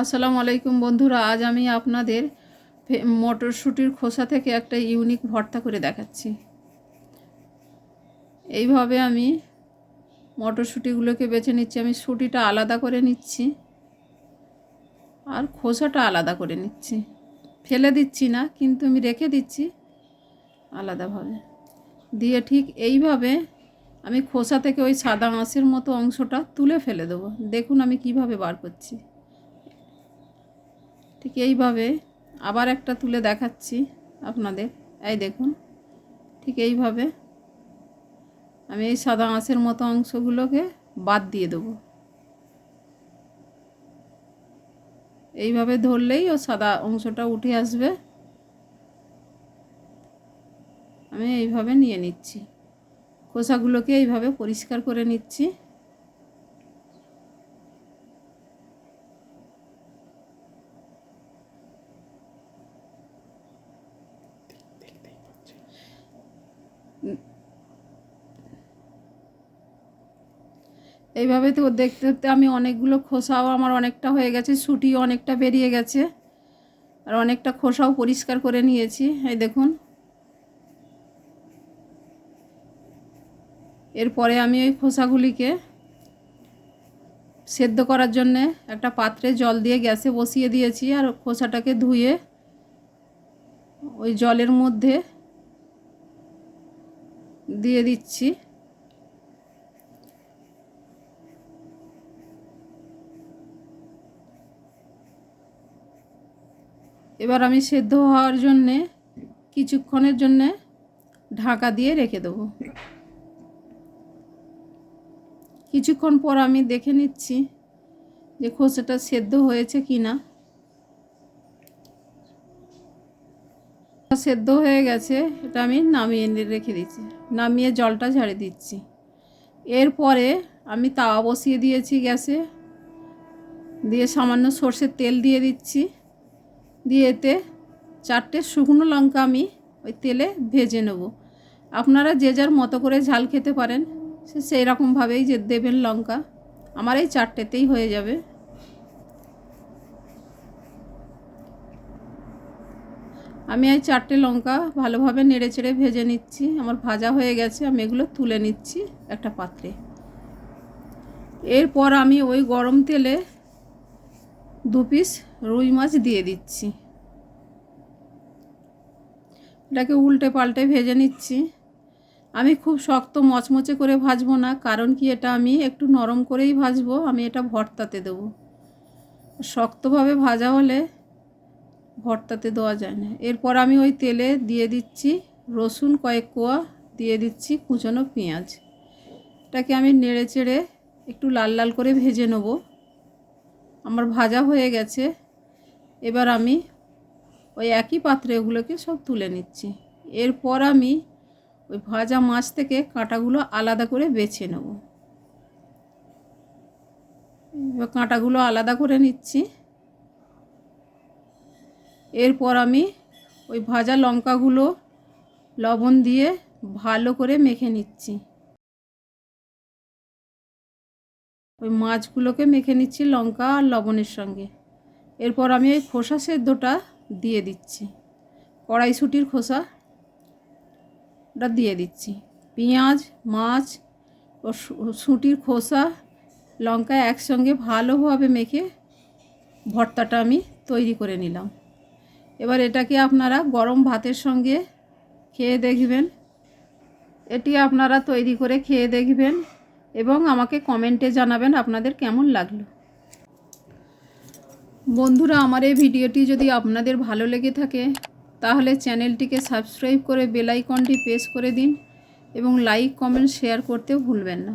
আসসালামু আলাইকুম বন্ধুরা, আজ আমি আপনাদের মটরশুঁটির খোসা থেকে একটা ইউনিক ভর্তা করে দেখাচ্ছি। এইভাবে আমি মটরশুঁটিগুলোকে বেছে নিচ্ছি। আমি শুঁটিটা আলাদা করে নিচ্ছি আর খোসাটা আলাদা করে নিচ্ছি। ফেলে দিচ্ছি না, কিন্তু আমি রেখে দিচ্ছি আলাদাভাবে। দিয়ে ঠিক এইভাবে আমি খোসা থেকে ওই সাদা আঁশের মতো অংশটা তুলে ফেলে দেবো। দেখুন আমি কিভাবে বার করছি। ঠিক এইভাবে আবার একটা তুলে দেখাচ্ছি আপনাদের। এই দেখুন, ঠিক এইভাবে আমি এই সাদা আঁশের মতো অংশগুলোকে বাদ দিয়ে দেবো। এইভাবে ধরলেই ও সাদা অংশটা উঠে আসবে। আমি এইভাবে নিয়ে নিচ্ছি, খোসাগুলোকে এইভাবে পরিষ্কার করে নিচ্ছি। এইভাবে তো দেখতে দেখতে আমি অনেকগুলো খোসাও আমার অনেকটা হয়ে গেছে, শুঁটিও অনেকটা বেরিয়ে গেছে, আর অনেকটা খোসাও পরিষ্কার করে নিয়েছি। এই দেখুন, এরপরে আমি ওই খোসাগুলিকে সেদ্ধ করার জন্যে একটা পাত্রে জল দিয়ে গ্যাসে বসিয়ে দিয়েছি, আর খোসাটাকে ধুয়ে ওই জলের মধ্যে দিয়ে দিচ্ছি। এবার আমি সেদ্ধ হওয়ার জন্যে কিছুক্ষণের জন্যে ঢাকা দিয়ে রেখে দেবো। কিছুক্ষণ পর আমি দেখে নিচ্ছি যে খোসাটা সেদ্ধ হয়েছে কি না। সেদ্ধ হয়ে গেছে, এটা আমি নামিয়ে রেখে দিচ্ছি, নামিয়ে জলটা ঝাড়ে দিচ্ছি। এরপরে আমি তাওয়া বসিয়ে দিয়েছি গ্যাসে, দিয়ে সামান্য সর্ষের তেল দিয়ে দিচ্ছি। দিয়ে এতে 4টে শুকনো লঙ্কা আমি ওই তেলে ভেজে নেব। আপনারা যে যার মতো করে ঝাল খেতে পারেন, সেই রকমভাবেই যে দেবেন লঙ্কা। আমার এই 4টেতেই হয়ে যাবে। আমি এই 4টে লঙ্কা ভালোভাবে নেড়ে চেড়ে ভেজে নিচ্ছি। আমার ভাজা হয়ে গেছে, আমি এগুলো তুলে নিচ্ছি একটা পাত্রে। এরপর আমি ওই গরম তেলে 2 পিস রুই মাছ দিয়ে দিচ্ছি। এটাকে উল্টে পাল্টে ভেজে নিচ্ছি। আমি খুব শক্ত মচমচে করে ভাজবো না, কারণ কি এটা আমি একটু নরম করেই ভাজবো। আমি এটা ভর্তাতে দেবো। শক্তভাবে ভাজা হলে ভর্তাতে দেওয়া যায় না। এরপর আমি ওই তেলে দিয়ে দিচ্ছি রসুন কয়েক কোয়া, দিয়ে দিচ্ছি কুচনো পেঁয়াজ। এটাকে আমি নেড়ে চেড়ে একটু লাল লাল করে ভেজে নেব। আমার ভাজা হয়ে গেছে। এবার আমি ওই একই পাত্রে ওগুলোকে সব তুলে নিচ্ছি। এরপর আমি ওই ভাজা মাছ থেকে কাঁটাগুলো আলাদা করে বেছে নেব। এবার কাঁটাগুলো আলাদা করে নিচ্ছি। এরপর আমি ওই ভাজা লঙ্কাগুলো লবণ দিয়ে ভালো করে মেখে নিচ্ছি। ওই মাছগুলোকে মেখে নিচ্ছি লঙ্কা আর লবণের সঙ্গে। এরপর আমি ওই খোসা সেদ্ধটা দিয়ে দিচ্ছি, কড়াইশুঁটির খোসা ওটা দিয়ে দিচ্ছি। পেঁয়াজ, মাছ ও শুঁটির খোসা, লঙ্কা একসঙ্গে ভালোভাবে মেখে ভর্তাটা আমি তৈরি করে নিলাম। এবার এটাকে আপনারা গরম ভাতের সঙ্গে খেয়ে দেখবেন। এটি আপনারা তৈরি করে খেয়ে দেখবেন এবং আমাকে কমেন্টে জানাবেন আপনাদের কেমন লাগলো। বন্ধুরা, আমার এই ভিডিওটি যদি আপনাদের ভালো লেগে থাকে তাহলে চ্যানেলটিকে সাবস্ক্রাইব করে বেল আইকনটি প্রেস করে দিন এবং লাইক, কমেন্ট, শেয়ার করতেও ভুলবেন না।